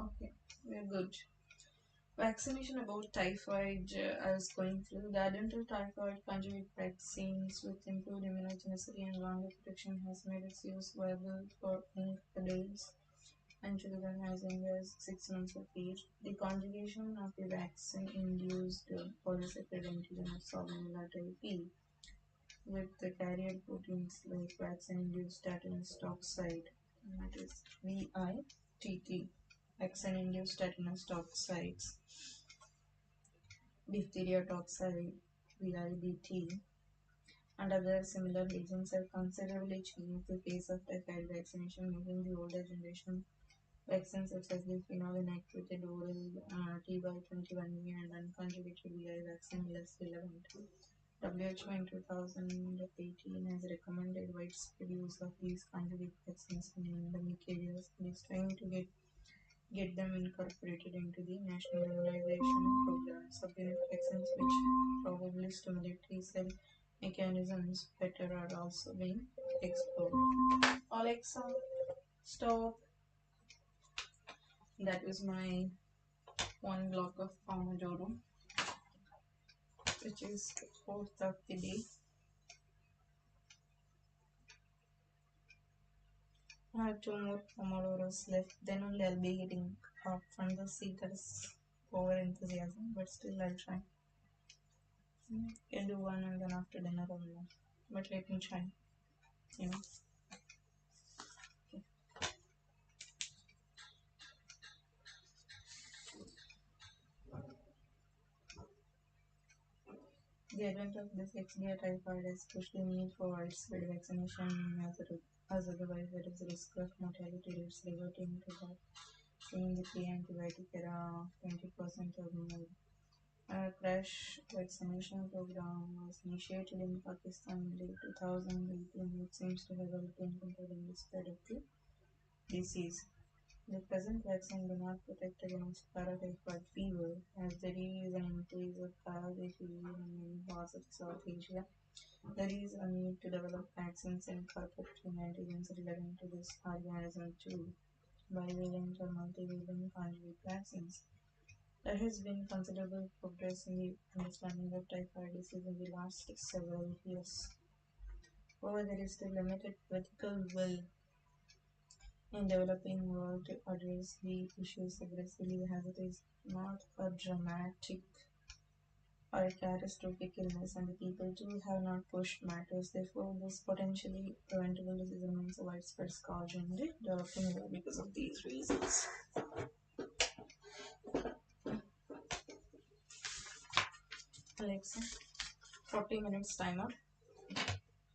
Okay, we're good. Vaccination about typhoid. I was going through the adult typhoid conjugate vaccines with improved immunogenicity and longer protection has made its use viable for young adults and children as young as 6 months of age. The conjugation of the vaccine induced polysaccharide antigen of salmonella typhi with the carrier proteins like vaccine-induced tetanus toxoid, that is VITT, vaccine-induced tetanus toxoids, diphtheria toxoid, VIDT, and other similar agents have considerably changed the face of typhoid vaccination, making the older generation vaccines such as the phenol inactivated oral TY21 and unconjugated VI vaccine less relevant. WHO in 2018 has recommended widespread use of these conjugate vaccines in endemic areas and is trying to get them incorporated into the national immunization programs. Subunit vaccines, which probably stimulate T cell mechanisms better, are also being explored. Alexa, stop. That was my one block of Pomodoro, which is the fourth of the day. I have two more Pomodoros left, then only I'll be getting off from the seekers over enthusiasm, but still I'll try. Can do one and then after dinner or more. But let me try. You know. Okay. The advent of this XDR typhoid has pushed the need for widespread vaccination as otherwise there is a risk of mortality rates reverting to that in the pre-antibiotic era 20% or more. A crash vaccination program was initiated in Pakistan in late 2018, which seems to have helped in controlling the spread of the disease. The present vaccine do not protect against paratyphoid fever, as there is an increase of paratyphoid fever in many parts of South Asia. There is a need to develop vaccines and incorporating antigens relevant to this organism too, bivalent or multivalent conjugate vaccines. There has been considerable progress in the understanding of typhoid disease in the last several years. However, there is still limited political will in developing world to address the issues aggressively, as it is not a dramatic or a catastrophic illness and the people too have not pushed matters. Therefore, this potentially preventable disease remains a widespread scourge in the developing world because of these reasons. Alexa, 40 minutes timer.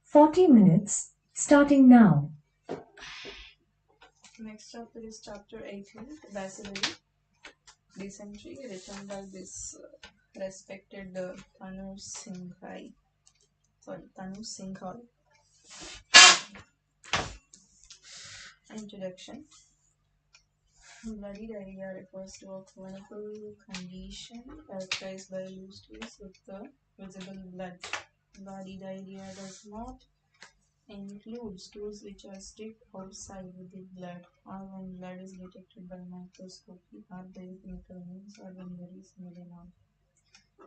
40 minutes, starting now. Next chapter is chapter 18, bacillary dysentery, written by this respected Tanu Singhai. Tanu Singhal. Introduction. Bloody diarrhea refers to a clinical condition characterized by loose stools with the visible blood. Bloody diarrhea does not include stools which are stiff outside with the blood, or when blood is detected by microscopy, or biochemical means, or when there is melanoma.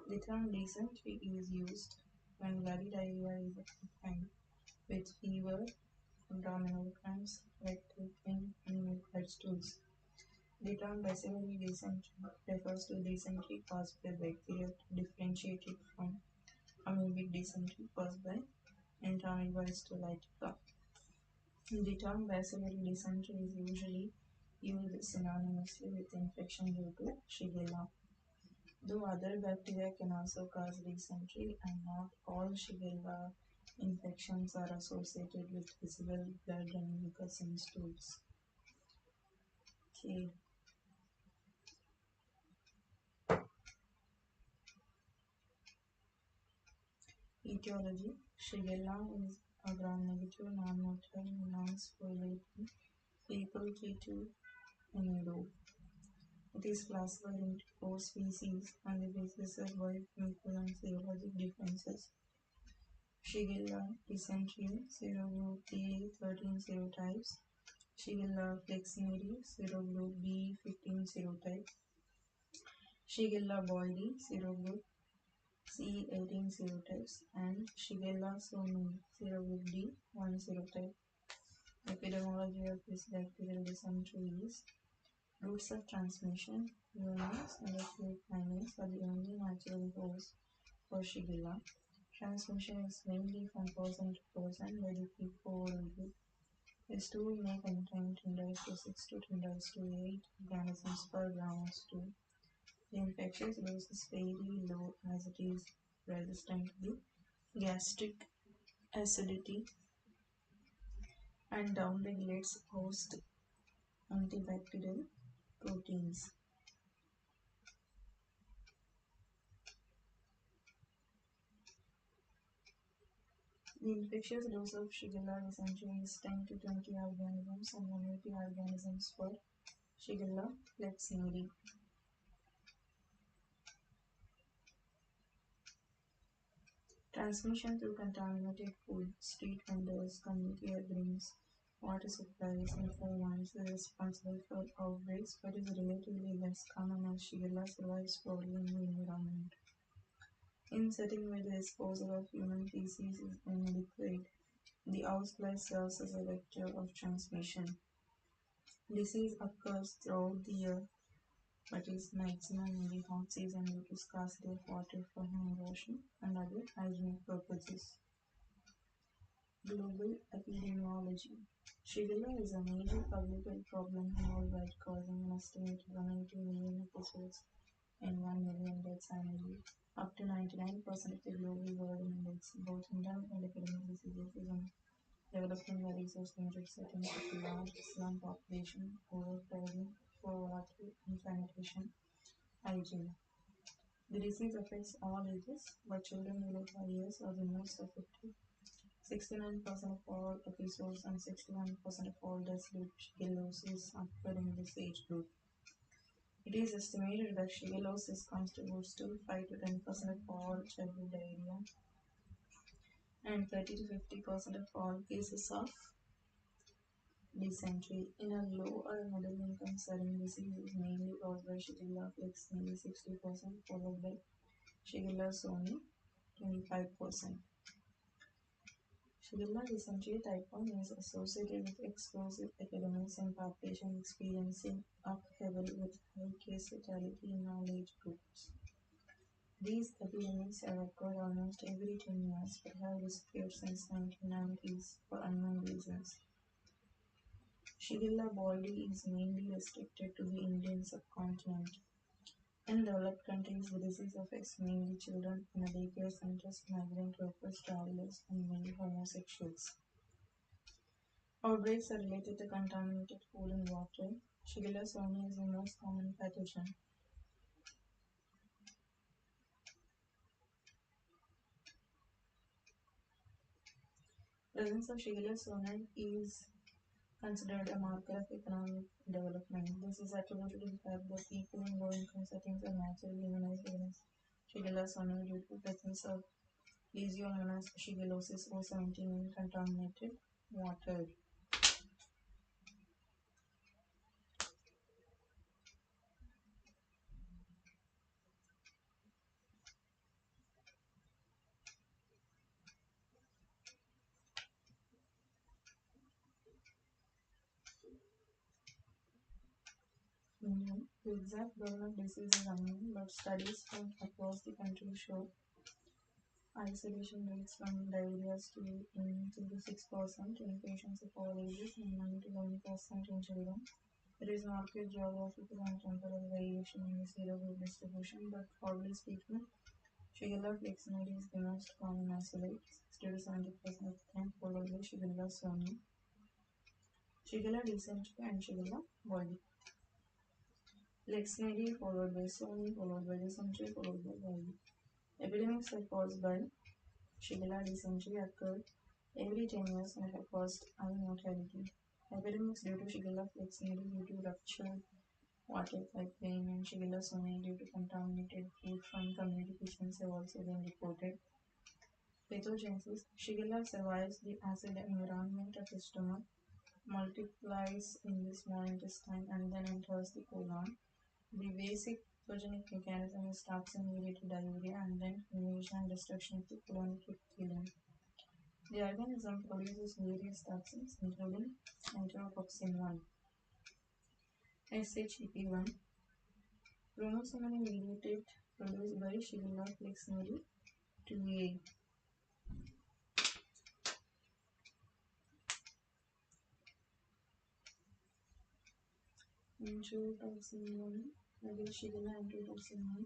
The term dysentery is used when bloody diarrhea is accompanied with fever, abdominal cramps, rectal pain, and milk-white stools. The term bacillary dysentery refers to dysentery caused by bacteria differentiated from amoebic dysentery caused by Entamoeba histolytica. The term bacillary dysentery is usually used synonymously with infection due to Shigella. Though other bacteria can also cause dysentery, and not all Shigella infections are associated with visible blood and mucus in stools. Okay. Etiology. Shigella is a gram-negative, non-motile, non-spoliating fecal T2 amido. It is classified into 4 species on the basis of biochemical and serologic differences. Shigella dysentery, serogroup A 13 serotypes. Shigella flexneri seroblue B15 serotype, Shigella boydii seroblue C18 serotypes, and Shigella sonu seroblue D1 serotype. Epidemiology of this bacterial dysentery is routes of transmission. Humans and a few primates are the only natural hosts for Shigella. Transmission is mainly from person to person by the fecal-oral route. This tool may contain 10^6 to 10^8 organisms per gram of stool. The infectious dose is very low as it is resistant to gastric acidity and downregulates host antibacterial proteins. The infectious dose of Shigella dysentery is 10 to 20 organisms and 180 organisms for Shigella flexneri. Transmission through contaminated food, street vendors, community gatherings, water supplies, and informants is responsible for outbreaks but is relatively less common as Shigella survives poorly in the environment. In setting where the disposal of human feces is inadequate, the housefly serves as a vector of transmission. Disease occurs throughout the year but is maximum in the hot season due to scarcity of water for hand washing and other hygienic purposes. Global epidemiology. Shigella is a major public health problem worldwide, causing an estimated 180 million episodes and 1 million deaths annually. Up to 99% of the global burden index, both endemic and epidemic diseases, is on developing by resource-limited settings with a large slum population, overcrowding, poor water, and sanitation, hygiene. The disease affects all ages, but children below 5 years are the most affected. 69% of all episodes and 61% of all deaths due to shigellosis occur in this age group. It is estimated that shigellosis contributes to 5 to 10% of all childhood diarrhea and 30 to 50% of all cases of dysentery. In a low or middle income setting, disease is mainly caused by Shigella flexneri 60%, followed by Shigella sonu 25%. Shigella dysentery type 1 is associated with explosive epidemics and population experiencing upheaval with high case fatality in all age groups. These epidemics have occurred almost every 10 years but have disappeared since 1990s for unknown reasons. Shigella boydii is mainly restricted to the Indian subcontinent. In developed countries, the disease affects mainly children in daycare centers, migrant workers, travelers, and many homosexuals. Outbreaks are related to contaminated food and water. Shigella sonu is the most common pathogen. Presence of Shigella sonu is considered a marker of economic development. This is attributed to the fact that people in low-income settings are naturally immunized against Shigella sonu due to the presence of Leishmaniasis shigellosis O17 in contaminated water. The exact burden of disease is unknown, but studies from across the country show isolation rates from diarrhea to in 2 to 6% in patients of all ages and 9 to 11% in children. There is marked geographical and temporal variation in the serotype distribution, but broadly speaking, Shigella flexneri is the most common isolate, 60 to 70% of the time, followed by Shigella sonu, Shigella dysentery, and Shigella boydii. Flexneri followed by sonu, followed by dysentery, followed by boydii. Epidemics are caused by Shigella dysentery occurred every 10 years and have caused high mortality. Epidemics due to Shigella flexneri due to ruptured water pipeline and Shigella sonu due to contaminated food from community kitchens have also been reported. Pathogenesis. Shigella survives the acid environment of the stomach multiplies in the small intestine and then enters the colon. The basic pathogenic mechanism is toxin-mediated diarrhea and then invasion and destruction of the colonic epithelium. The organism produces various toxins including enterotoxin 1, SHEP1, chromosomal mediated produced by Shigella flexneri 2A. Enterotoxin 1, that is Shigella enterotoxin 1,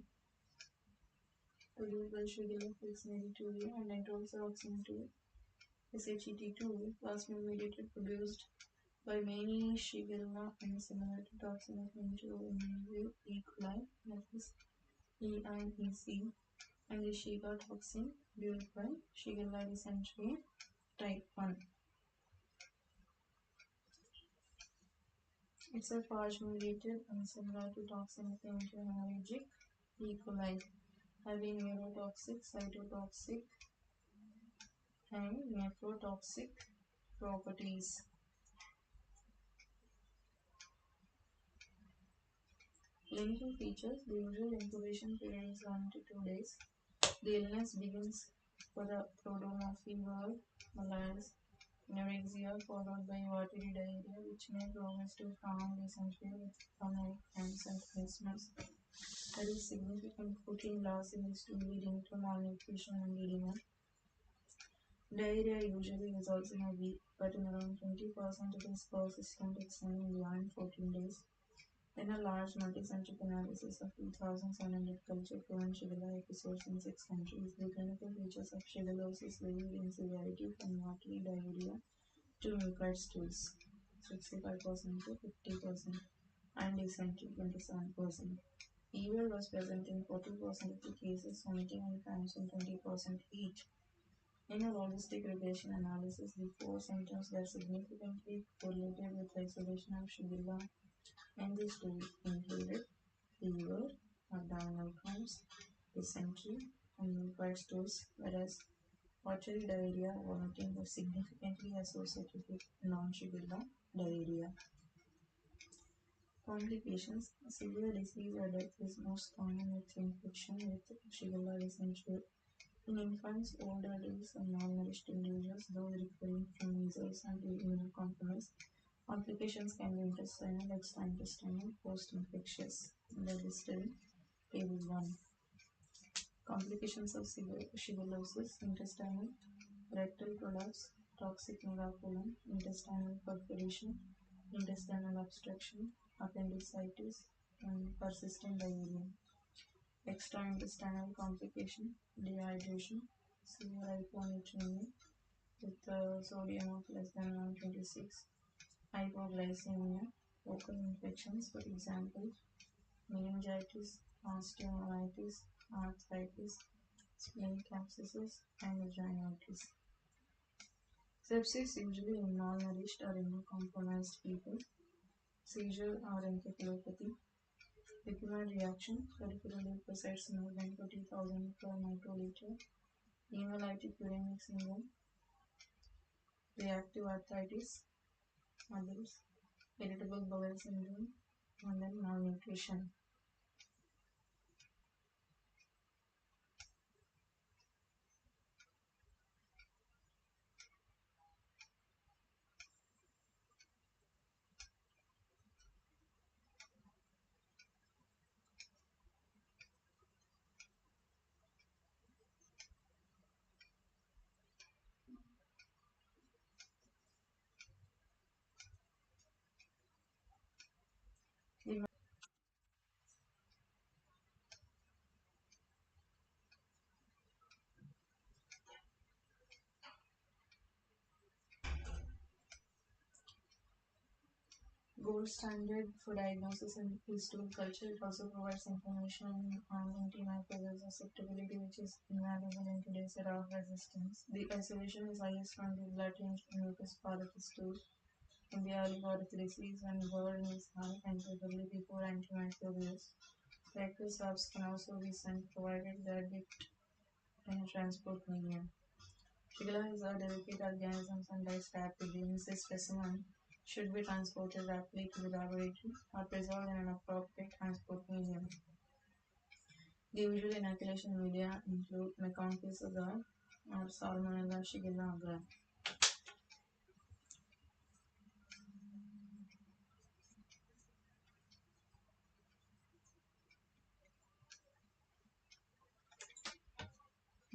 produced by Shigella flexneri 2A and enterotoxin 2, SHET2, plasmid mediated produced by many Shigella and similar to toxin of Enteroimmunity E. coli, that is EIEC, and the Shiga toxin produced by Shigella dysentery type 1. It's a phage mediated and similar to toxin of enterohemorrhagic E. coli, having neurotoxic, cytotoxic, and nephrotoxic properties. Clinical features: the usual incubation period is 1 to 2 days. The illness begins with a prodrome fever, malaise, anorexia, followed by watery diarrhea, which may progress to strong dysentery with chronic cramps and tenesmus. There is significant protein loss in the stool, leading to malnutrition and edema. Diarrhea usually results in a week, but in around 20% it is persistent, extending beyond 14 days. In a large multicentric analysis of 2,700 culture-proven Shigella episodes in 6 countries, the clinical features of shigellosis varied in severity from watery diarrhea to mucus stools, 65% to 50%, and dysentery, 27%. Fever was present in 40% of the cases, vomiting and cramps in 20% each. In a holistic regression analysis, the 4 symptoms were significantly correlated with isolation of Shigella, and these two included fever, abdominal cramps, dysentery, and mucus stools, whereas watery diarrhea, vomiting were significantly associated with non-Shigella diarrhea. Complications: severe disease or death is most common with infection with Shigella dysentery. In infants, older adults, and malnourished individuals, those recovering from measles and immunocompromised, complications can be intestinal, extraintestinal, post-infectious. The listed table 1. Complications of shigellosis: intestinal, rectal prolapse, toxic megacolon, intestinal perforation, intestinal obstruction, appendicitis, and persistent diarrhea. Extraintestinal complication: dehydration, severe hyponatremia with sodium of less than 126, hypoglycemia, local infections, for example, meningitis, osteomyelitis, arthritis, splenic abscesses, and vaginitis. Sepsis, usually in malnourished or immunocompromised people. Seizure or encephalopathy. Acute reaction, particular leukocytes more than 40,000 per microliter. Hemolytic uremic syndrome. Reactive arthritis. Others. Irritable bowel syndrome. And then malnutrition. Gold standard for diagnosis in stool culture. It also provides information on antimicrobial susceptibility, which is invaluable in today's era of resistance. The isolation is highest from the blood in mucus part of the stool. In the early part of the disease, when burden is high and probably before antimicrobials, rectal swabs can also be sent provided that it can transport medium. Shigella is a delicate organism and dies rapidly. In this specimen, should be transported rapidly to the laboratory or preserved in an appropriate transport medium. The usual inoculation media include McConkey's agar or Salmonella Shigella agar.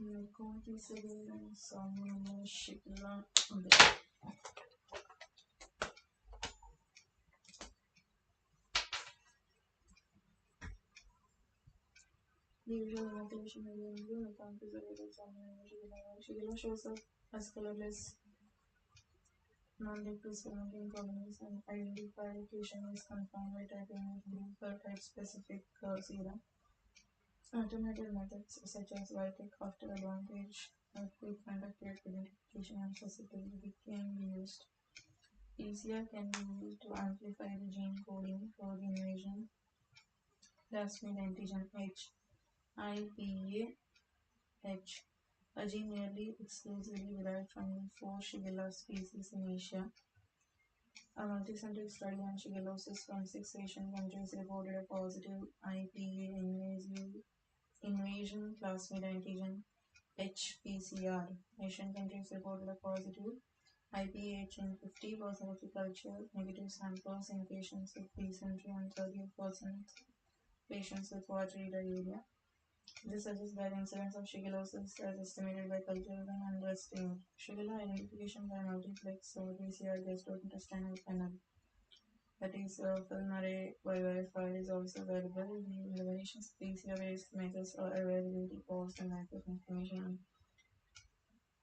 McConkey's agar and Salmonella Shigella agar. The usual inoculation media include McConkey's agar and Salmonella Shigella agar. Shigella shows up as colorless non-liquid fermenting colonies and identification is confirmed by typing of group or type-specific serum. Alternative methods such as Vitek after advantage of quick-conducted identification and susceptibility can be used. PCR can be used to amplify the gene coding for the invasion plasmid antigen H, IPA H, a gene nearly exclusively derived from the 4 Shigella species in Asia. A multicentric study on shigellosis from 6 Asian countries reported a positive IPA invasion plasmid antigen HPCR. Asian countries reported a positive IPH in 50% of the culture, negative samples in patients with dysentery and 30% patients with watery diarrhea. This suggests that incidence of shigellosis as estimated by culture is underestimated. Shigella identification by multiplex PCR based on intestinal panel, that is, film array YY file is also available. The limitations of PCR based methods are availability, cost, and lack of information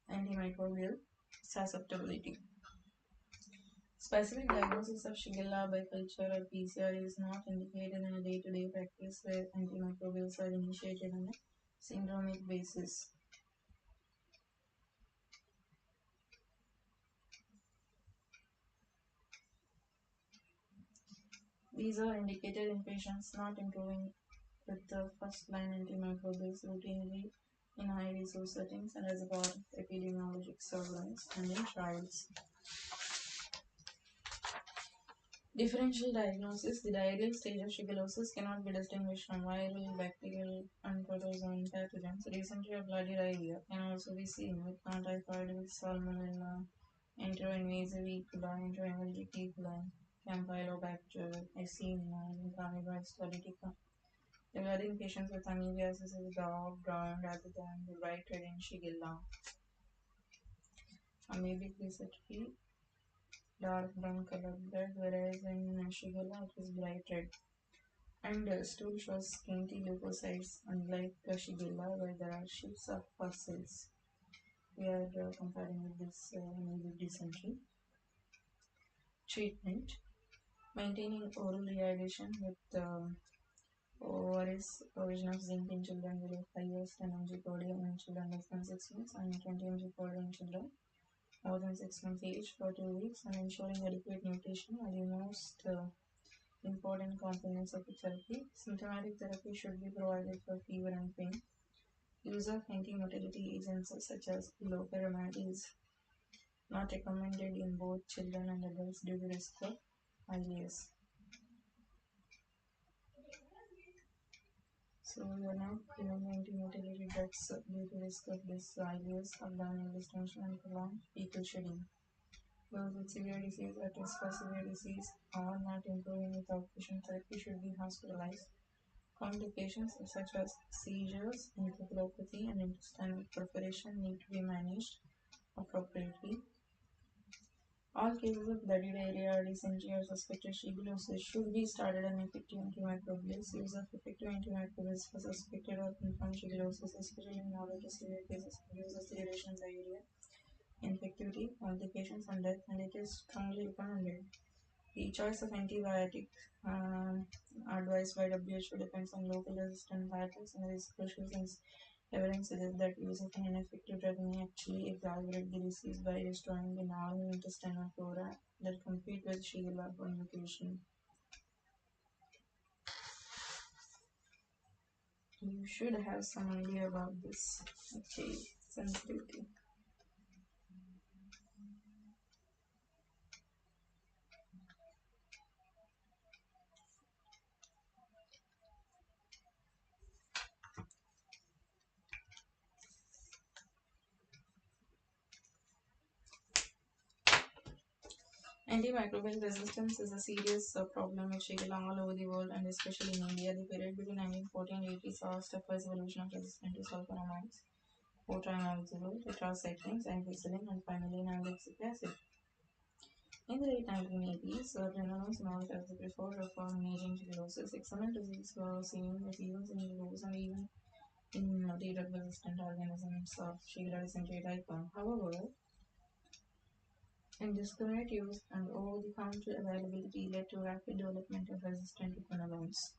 on antimicrobial susceptibility. Specific diagnosis of Shigella by culture or PCR is not indicated in a day-to-day practice where antimicrobials are initiated on a syndromic basis. These are indicated in patients not improving with the first-line antimicrobials routinely in high-resource settings and as a part of epidemiologic surveillance and in trials. Differential diagnosis. The diarrheal stage of shigellosis cannot be distinguished from viral, bacterial, and protozoan pathogens. Dysentery or bloody diarrhea can also be seen with non-typhoid with Salmonella, enteroinvasive E. coli, enteroinvasive E. coli, Campylobacter, Escherichia, and Candida aulitica. The blood in patients with amoebiasis is dark brown rather than the bright red in Shigella. Amoebic dysentery, dark brown colored blood, whereas in Shigella it is bright red. And stool shows scanty leukocytes, unlike Shigella, where there are sheets of pus. We are comparing with this amoebic dysentery. Treatment: maintaining oral rehydration with ORS, provision of zinc in children below 5 years, 10 mg per day in children less than 6 months, and 20 mg per day in children more than 6 months age for 2 weeks, and ensuring adequate nutrition are the most important components of the therapy. Symptomatic therapy should be provided for fever and pain. Use of anti-motility agents such as loperamide is not recommended in both children and adults due to risk of ILS. So we are now giving anti-motility drugs due to risk of this ILS, abdominal distension, and prolonged fecal shedding. Those with severe disease, at risk for severe disease, or not improving with outpatient therapy should be hospitalized. Complications such as seizures, encephalopathy, and intestinal perforation need to be managed appropriately. All cases of bloody diarrhea or dysentery or suspected shigellosis should be started on effective antimicrobials. Use of effective antimicrobials for suspected or confirmed shigellosis, especially in order to severe cases, reduces the duration of diarrhea, infectivity, complications, and death, and it is strongly recommended. The choice of antibiotic advised by WHO depends on local resistant patterns and is crucial since evidence suggests that use of an ineffective drug may actually exacerbate the disease by destroying the normal intestinal flora that compete with Shigella for nutrition. You should have some idea about this. Okay, sensitivity. Antimicrobial resistance is a serious problem with Shigella all over the world and especially in India. The period between 1940 and 80 saw a stepwise evolution of resistance to sulfonamides, protiamidazole, tetracyclines, ampicillin, and finally nalidixic acid. In the late 1980s, Reynolds noted as the preferred for managing tuberculosis. Excellent results were seen with even in rose and even in multi-drug-resistant organisms of Shigella dysentery type 1. However, indiscriminate use and over-the-counter availability led to rapid development of resistant equivalents.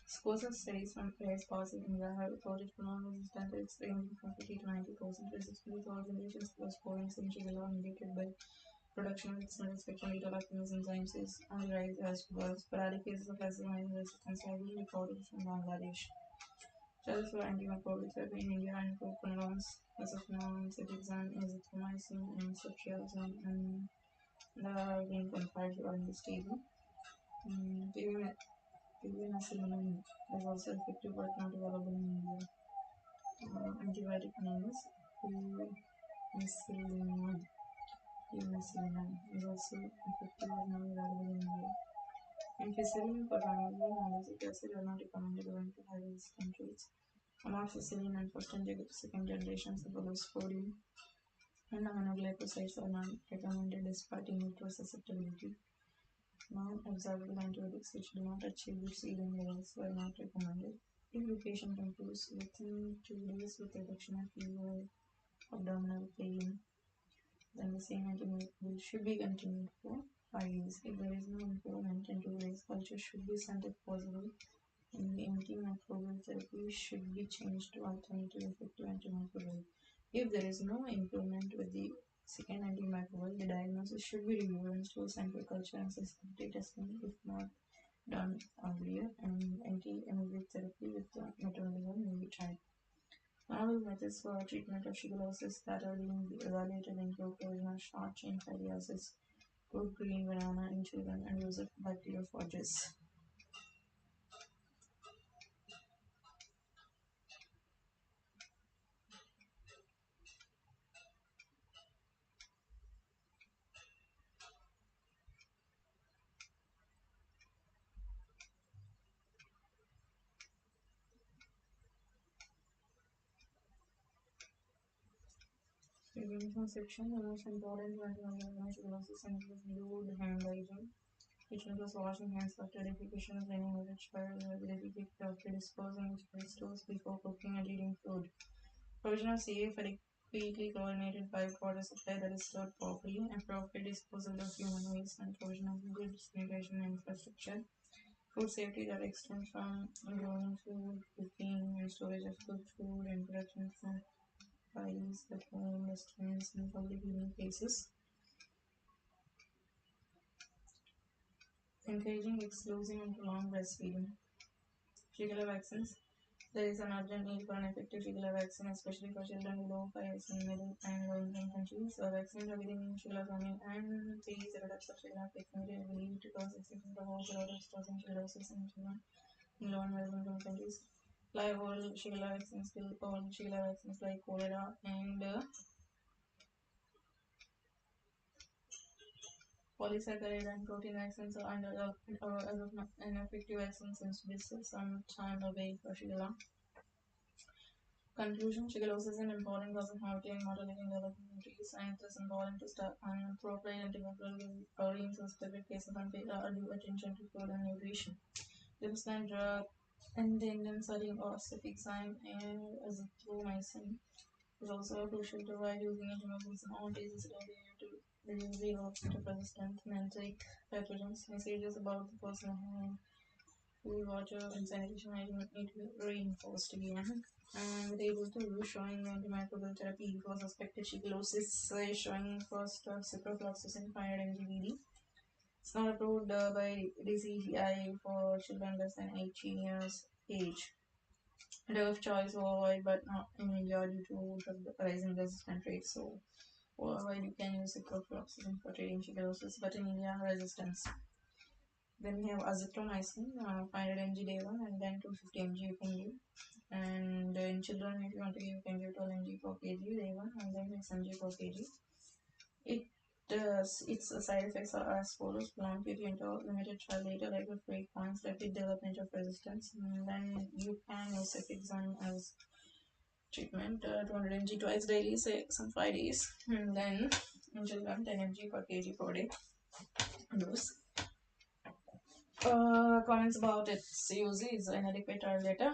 Scores of studies from pairs passing in India have reported phenomenal resistant rates ranging from 50 to 90% resistant with organizations plus points in Shigella indicated by production of extended spectrum beta-lactamase enzymes is on the rise as well. Sporadic cases of azithromycin resistance have been reported from Bangladesh. Trials for antimicrobial therapy in India include quinolones, acetone, cetirizine, azithromycin, and cetirizine, and they are being compared to on this table. Pivimecilin is also effective but not available in India. Antibiotic name is pivimecilin. Pivimecilin is also effective but not available in India. Ampicillin, cotranozole, and malic acid are not recommended owing to high resistant rates. Amoxicillin and first and second generations of cephalosporin and aminoglycosides are not recommended despite in-vitro susceptibility. Non-absorbable antibiotics which do not achieve good serum levels were not recommended. If the patient improves within 2 days with reduction of fever, abdominal pain, then the same antibiotic should be continued for 5 days. If there is no improvement in 2 days, culture should be sent if possible, and the antimicrobial therapy should be changed to alternative effective antimicrobial. If there is no improvement with the second antimicrobial, the diagnosis should be reviewed and still sent for culture and sensitivity testing if not done earlier, and anti-emetic therapy with metronidazole may be tried. Novel methods for treatment of shigellosis that are being evaluated include provision of short-chain fatty acids, good green banana in children, and use of bacteriophages. Prevention section, the most important one to shigellosis include hand hygiene, which includes washing hands after defecation, cleaning with a child, defecate after disposing of stores before cooking and eating food. Provision of safe, adequately coordinated pipe water supply that is stored properly, appropriate disposal of human waste, and provision of good sanitation infrastructure. Food safety that extends from growing food, cooking, and storage of cooked food, and production from pies at home, restaurants, and public eating places. Encouraging exclusive and prolonged breastfeeding. Shigella vaccines. There is an urgent need for an effective Shigella vaccine, especially for children below 5 years in middle and low income countries. Vaccines targeting Shigella family and 3 serotypes of Shigella vaccine are believed to cause 6% of all serotypes causing shigellosis in children in low and middle income countries. Live oral Shigella vaccines kill all Shigella vaccines like cholera and polysaccharide and protein vaccines are under as of an effective vaccine since this is some time away for Shigella. Conclusion: Shigellosis is an important cause of mortality and mortality in developing countries, and it is important to start appropriate antimicrobial or in specific cases and pay due attention to food and nutrition. Lipstand drug and the Indian studying of cefixime and azithromycin is also crucial to avoid using antimicrobials in all cases related to the delivery of resistant nantic pathogens. Messages about the personal hand, food, water, and sanitation hygiene need to be reinforced again. And the table 2 showing antimicrobial therapy for suspected shigellosis showing first ciprofloxacin 500 mg. It's not approved by DCGI for children less than 18 years age. Drug of choice worldwide, but not in India due to drug rising resistant rates. So worldwide you can use ciprofloxacin for treating shigellosis, but in India resistance. Then we have azithromycin, 500 mg day one, and then 250 mg you can give. And in children, if you want to give, you can give 12 mg per kg day one, and then 6 mg per kg. Its side effects are as follows: prolonged period or limited trial data, like with breakpoints, rapid development of resistance. And then you can use cefixime as treatment, 200 mg twice daily, say some 5 days. And then in children, 10 mg per kg per day dose. Comments about its use is inadequate trial data,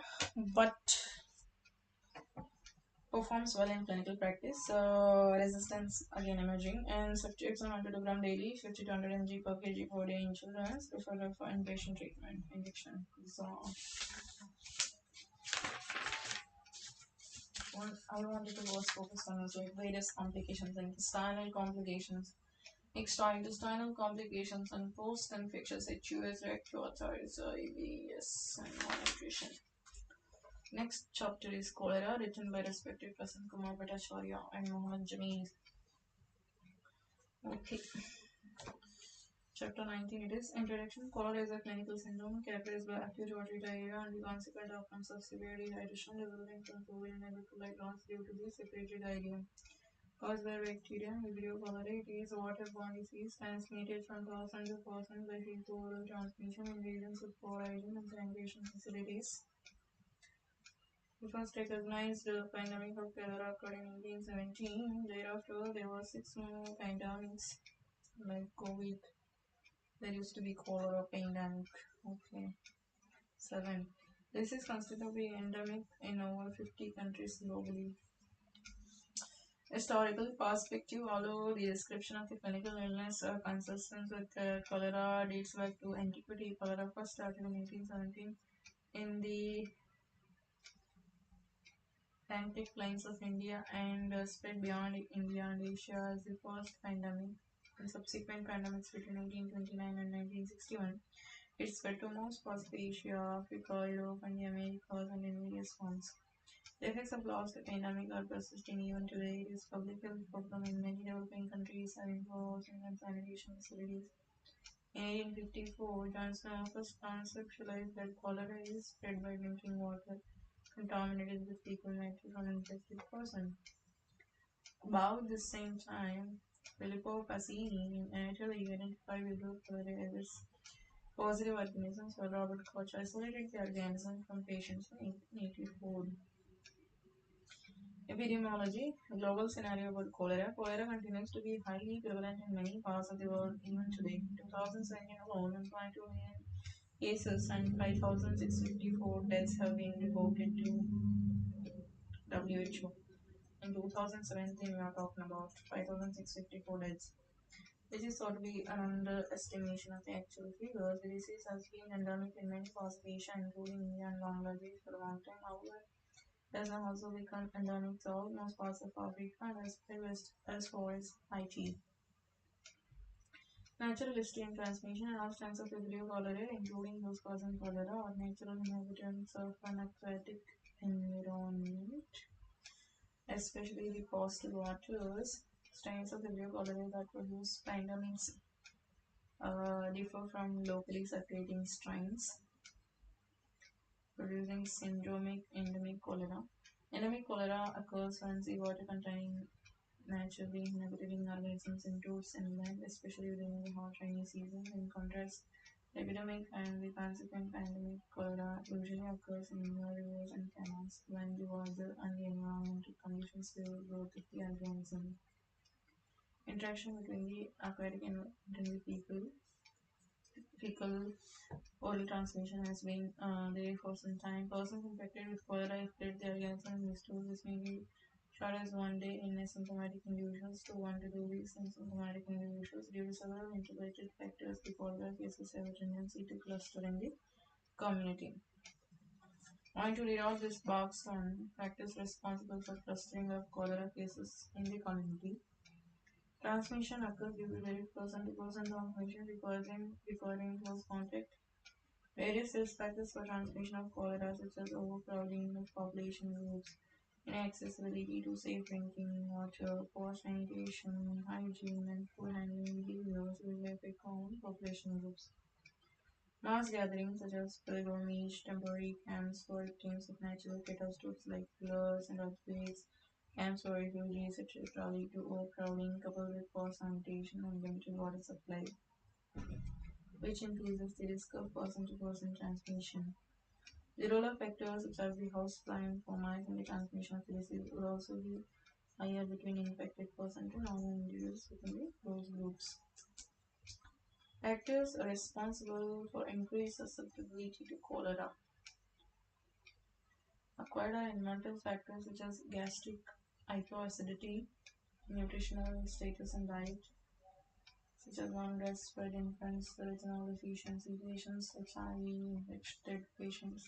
but performs well in clinical practice. Resistance again emerging, and subjects on 1 to 2 gram daily, 50 to 100 mg per kg per day in children, preferred for inpatient treatment, injection. So, what I wanted to was focus on was like various complications, intestinal complications, extraintestinal complications, and post-infectious HUS, respiratory, IBS, and malnutrition. Next chapter is cholera, written by respected Prasan Kumar Bhattacharya and Mohammed Jameel. Okay, chapter 19 it is Introduction. Cholera is a clinical syndrome characterized by acute watery diarrhea and the consequent outcomes of severe dehydration resulting from fluid and electrolyte loss due to the secretory diarrhea. Caused by bacteria, Vibrio cholerae, it is a waterborne disease transmitted from person to person by fecal-oral transmission in regions with poor hygiene and sanitation facilities. The first recognized pandemic of cholera occurred in 1817. Thereafter, there were 6 more pandemics like COVID. There used to be cholera pandemic. Okay. 7. This is considered to be endemic in over 50 countries globally. Historical perspective, although the description of the clinical illness consistent with cholera dates back to antiquity, cholera first started in 1817 in the Atlantic plains of India and spread beyond India and Asia as the first pandemic. In subsequent pandemics between 1929 and 1961, it spread to most parts of Asia, Africa, Europe, and the Americas, and in various forms. The effects of last pandemic are persisting even today. It is a public health problem in many developing countries having poor housing and sanitation facilities. In 1854, Johnson first conceptualized that cholera is spread by drinking water contaminated with fecal matter from an infected person. About the same time, Filippo Passini in Italy identified Vibrio cholerae as positive organisms, while Robert Koch isolated the organism from patients in 1884. Epidemiology, global scenario about cholera. Cholera continues to be highly prevalent in many parts of the world even today. In 2017 alone, 1.2 million cases and 5,654 deaths have been reported to WHO. In 2017, we are talking about 5,654 deaths, which is thought to be an underestimation of the actual figures. The disease has been endemic in many parts of Asia, including India and Bangladesh, for a long time. However, it has now also become endemic to almost parts of Africa and as far as Haiti. Natural history and transmission. All strands of Vibrio cholerae, including those causing cholera, are natural inhabitants of an aquatic environment, especially the coastal waters. Strains of Vibrio cholerae that produce pandemics differ from locally circulating strains, producing syndromic endemic cholera. Endemic cholera occurs when seawater containing naturally inhabiting organisms intrudes inland, especially during the hot rainy season. In contrast, the epidemic and the consequent pandemic cholera usually occurs in inland rivers and canals when the weather and the environmental conditions favor growth of the organism. Interaction between the aquatic environment and the fecal oral transmission has been there for some time. Persons infected with cholera, if spread the organism in the stool, this may be short as 1 day in asymptomatic individuals to 1 to 2 weeks in symptomatic individuals. Due to several interrelated factors, the cholera cases have a tendency to cluster in the community. Owing to read this box on factors responsible for clustering of cholera cases in the community. Transmission occurs due to direct person-to-person transmission requiring close contact. Various risk factors for transmission of cholera, such as overcrowding of population groups, inaccessibility to safe drinking water, poor sanitation, hygiene, and poor handling behaviors, will affect common population groups. Mass gatherings such as pilgrimage, temporary camps for victims of natural catastrophes like floods and earthquakes, camps for refugees, etc., lead to overcrowding coupled with poor sanitation and limited water supply, which increases the risk of person-to-person transmission. The role of factors such as the house plant, termites, and the transmission of disease would also be higher between infected person to normal individuals within the close groups. Factors are responsible for increased susceptibility to cholera. Acquired or environmental factors such as gastric hypoacidity, nutritional status and diet, such as non-breastfed infants, retinol deficiency patients, HIV infected patients.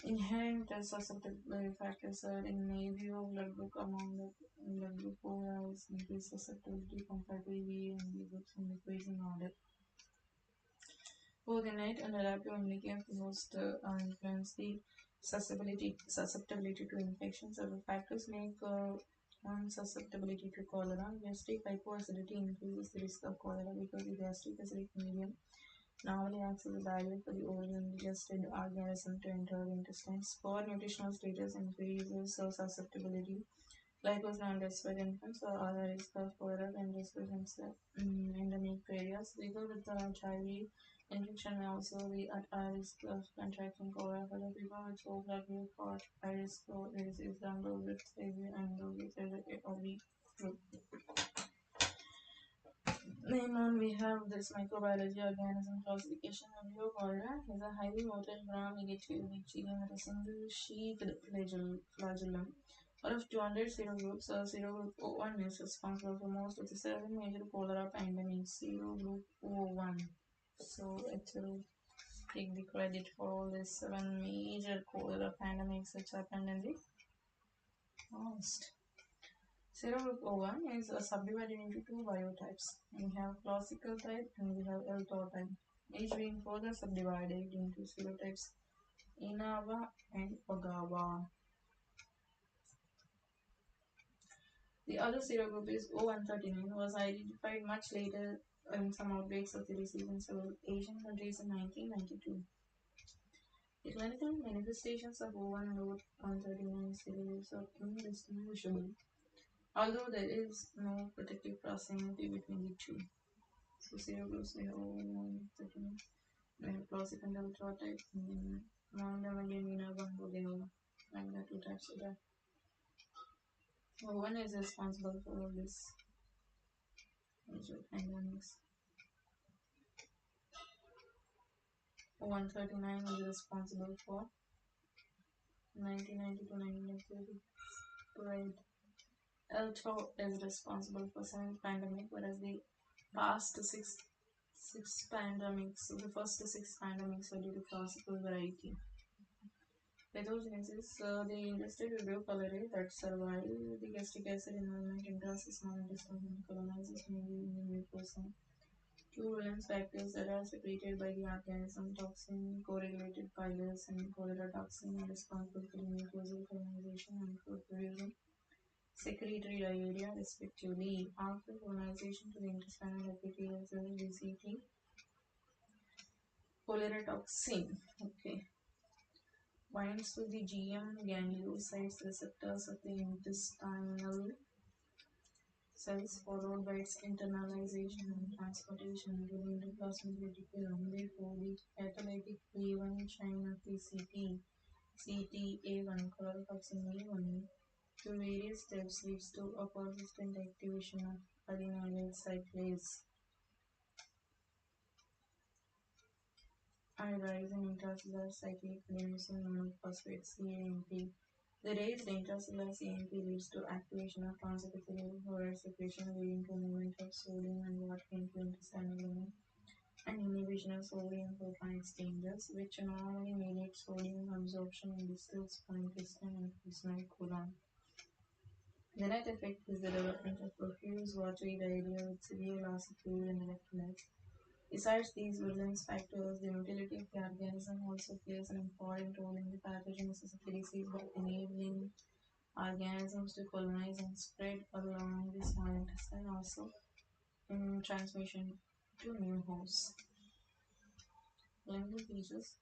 Inherent susceptibility factors are in Navy blood group among the blood group who has increased susceptibility compared to EVA and B groups in decreasing order. Both innate and adaptive immunity of the host influence the susceptibility to infection. Several factors make one susceptibility to cholera. Gastric hypoacidity increases the risk of cholera because the gastric acidic medium normally acts as a barrier for the overly indigested organism to enter the intestines. Poor nutritional status increases susceptibility. Like was non-breastfed infants or other risk of cholera than just presents endemic areas. People with HIV infection may also be at high risk of contracting cholera. For the people with low blood group or high risk for disease than those with HIV and those with HIV group. Name on we have this microbiology organism classification review. Cholera is a highly motile gram-negative bacterium with a single sheathed flagellum. Out of 200 serogroups, serogroup O1 is responsible for most of the 7 major cholera pandemics. Serogroup O1. So it will take the credit for all these 7 major cholera pandemics which happened in the past. Serogroup O1 is subdivided into two biotypes. We have classical type and we have L-Tor type, each being further subdivided into serotypes Inava and Ogawa. The other serogroup is O139, was identified much later in some outbreaks of the disease in several Asian countries in 1992. The clinical manifestations of O1 and O139 serogroups are indistinguishable, although there is no protective proximity between the two. So serogroups we have O139, we have classic and ultra type, and then among them again we have one Bodega, and the two types of that. O1 is responsible for all this major pandemics. O139 is responsible for 1990 to 1930 spread. L2 is responsible for 7th pandemic, whereas the past six pandemics, so the first 6 pandemics were due to classical variety. Pathogenesis, the ingested Vibrio cholerae that survive the gastric acid environment enters the small intestine and colonizes mainly in the mucosa. Two valence factors that are secreted by the organism, toxin, correlated pilus, and cholera toxin are responsible for the mucosal colonization and for producing secretory diarrhea, respectively. After colonization to the intestinal epithelial cell, GCT, cholera toxin, okay, binds to the GM gangliosides receptors of the intestinal cells, followed by its internalization and transportation to the endoplasmic reticulum. Therefore, the catalytic A1 chain of the CTA1, chlorotoxin A1, through various steps leads to a persistent activation of adenylyl cyclase. I rise in intracellular cyclic adenosine monophosphate CAMP. The raised intracellular CAMP leads to activation of transepithelial chloride secretion, leading to movement of sodium and water into intestinal lumen and inhibition of sodium proton exchanges, which normally mediate sodium absorption in distal small intestine and small colon. The net effect is the development of profuse watery diarrhea with severe loss of fluid and electrolytes. Besides these valence factors, the motility of the organism also plays an important role in the pathogenesis of the disease by enabling organisms to colonize and spread along the small intestine, also in transmission to new hosts. lengthy pieces.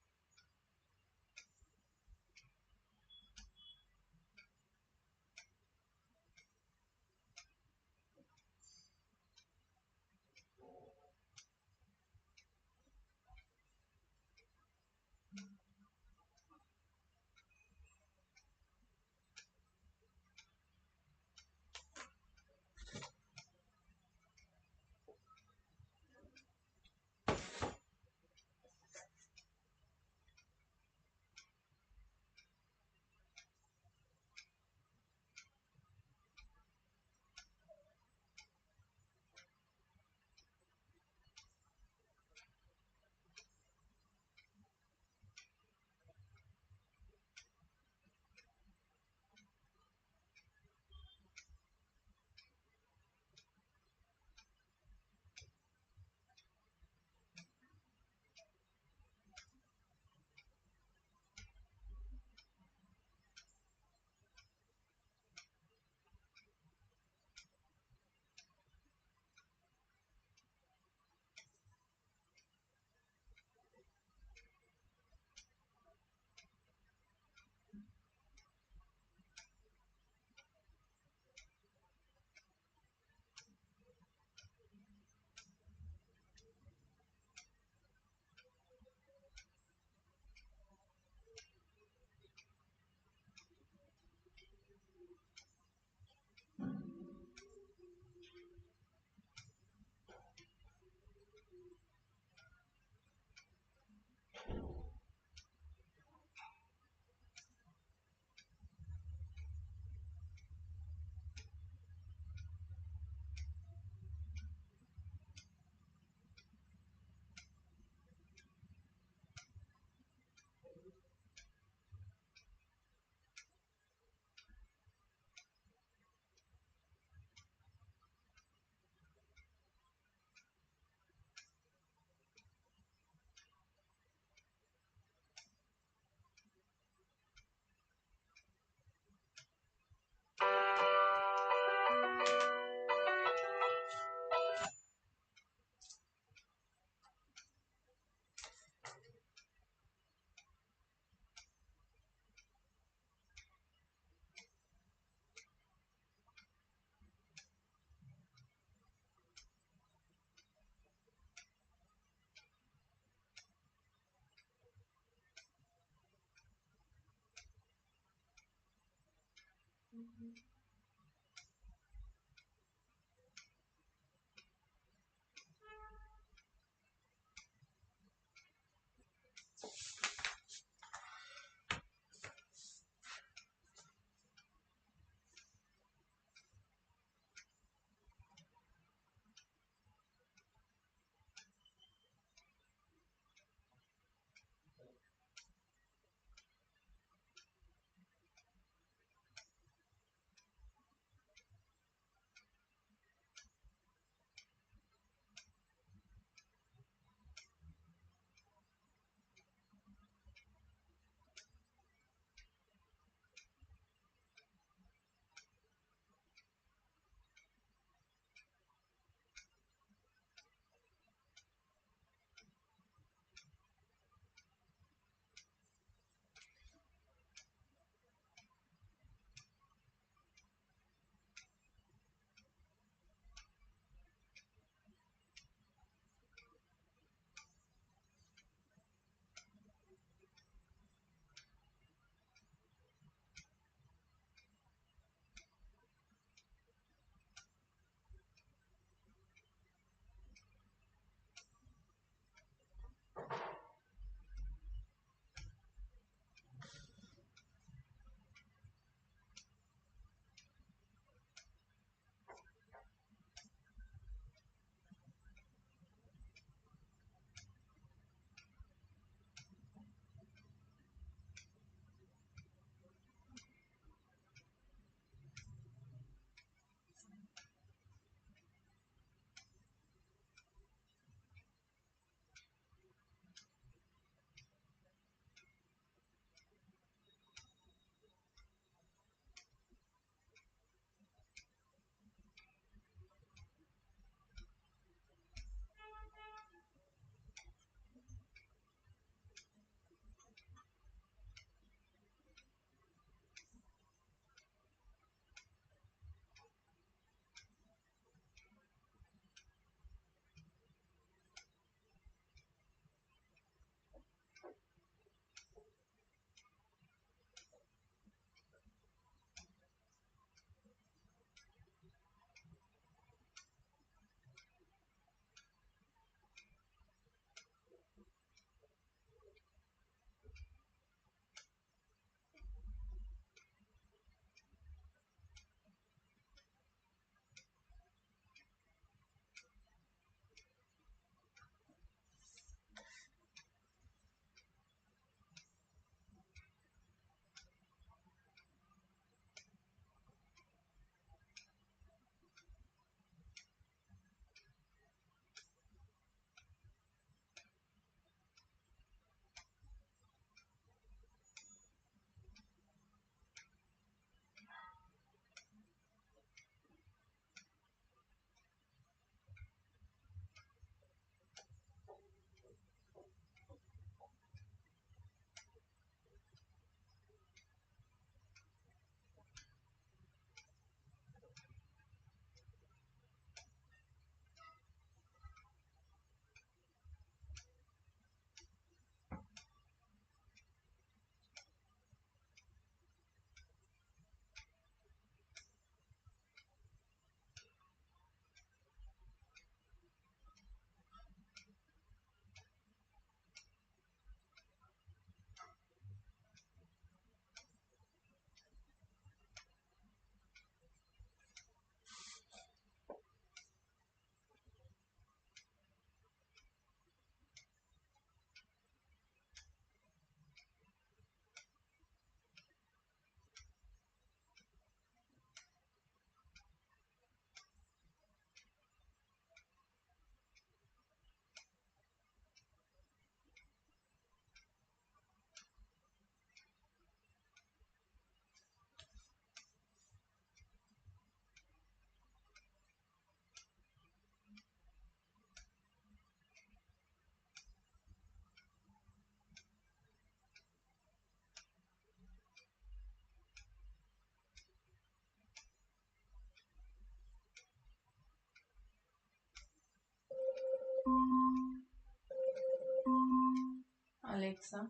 Alexa,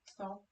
stop.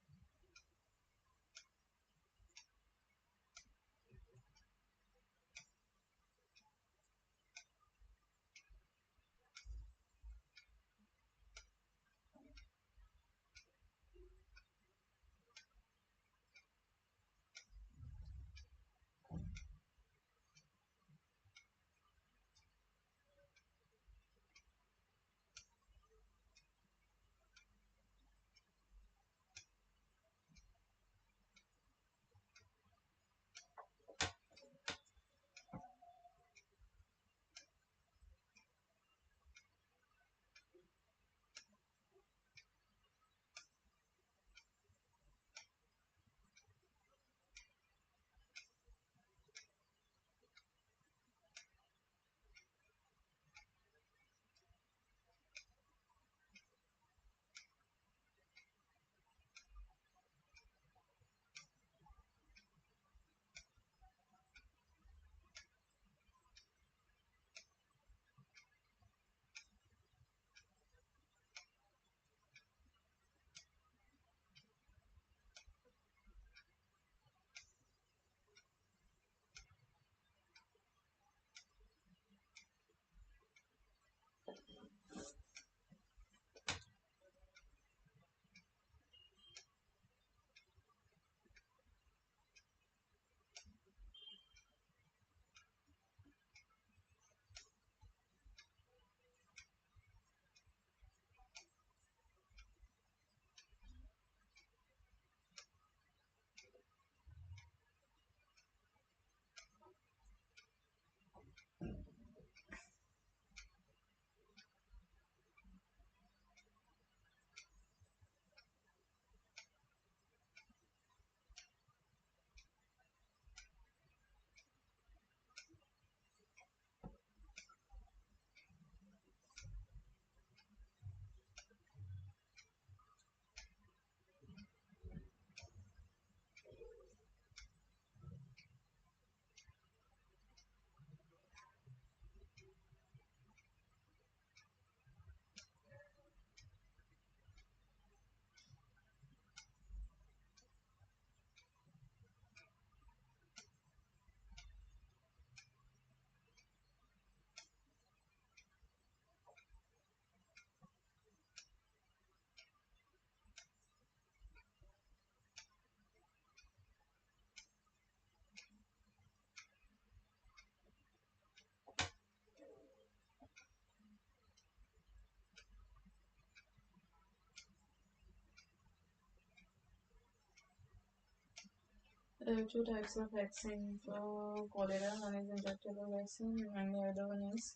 There are two types of vaccine for cholera. One is injectable vaccine, and the other one is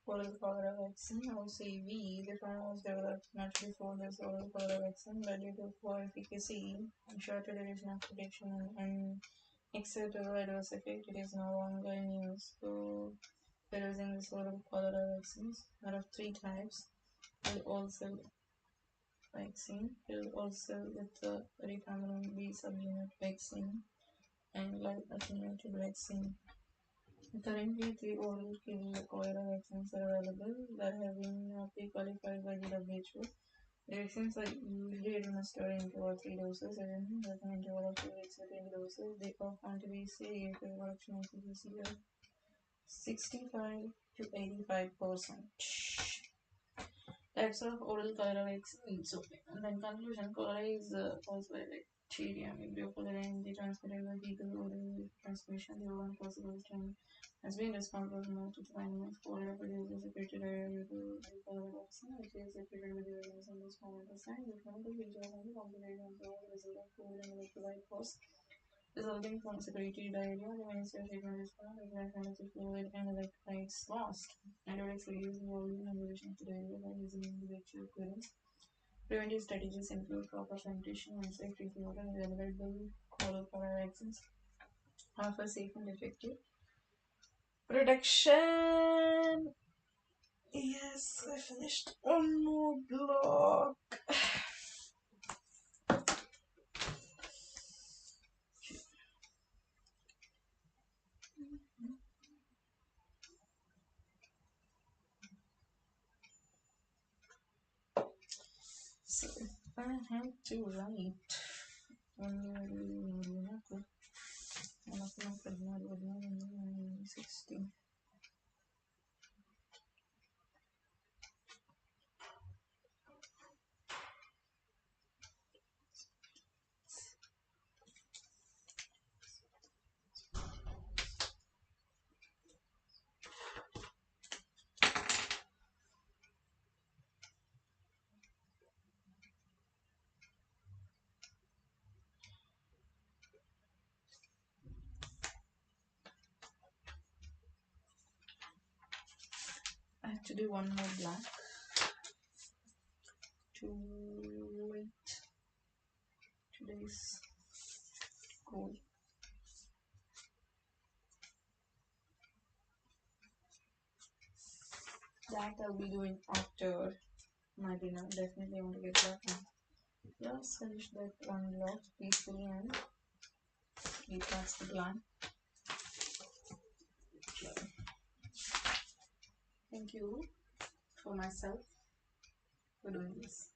oral cholera vaccine, or CV. The former was developed much before this oral cholera vaccine, but due to poor efficacy and shorter duration of protection and acceptable adverse effect, it is no longer in use. So, we are using this oral cholera vaccines. There are three types. Will also vaccine, will also with the recombinant B subunit vaccine and live attenuated vaccine. Currently, three oral cholera vaccines are available that have been pre-qualified by the WHO. The vaccines are usually administered in 2 or 3 doses, and with an interval of 2 weeks between doses. They are found to be safe with vaccination efficacy of 65 to 85%. Types of oral cholera vaccines. Okay. And then conclusion, cholera is caused by bacteria, Vibrio cholerae, and they transmitted by fecal oral transmission. The one possible strain has been responsible for most of the animals. Cholera produces secreted area due to the cholera toxin, which is secreted with the organism this moment of time. The clinical features and the complications of the result of fluid and electrolyte loss resulting from secretory diarrhea. The mainstay treatment is found with high fluid and electrolytes lost. Antibiotics reduce the volume and duration of the diarrhea by using individual clearance. Preventive strategies include proper sanitation and safe drinking water. The available cholera vaccines offer safe and effective protection. Yes, I finished one more block. So I have to write. Aku anak benar 16. I have to do one more black to wait today's goal. That I'll be doing after my dinner. Definitely want to get back and just finish that one block peacefully and that's the plan. Thank you for myself for doing this.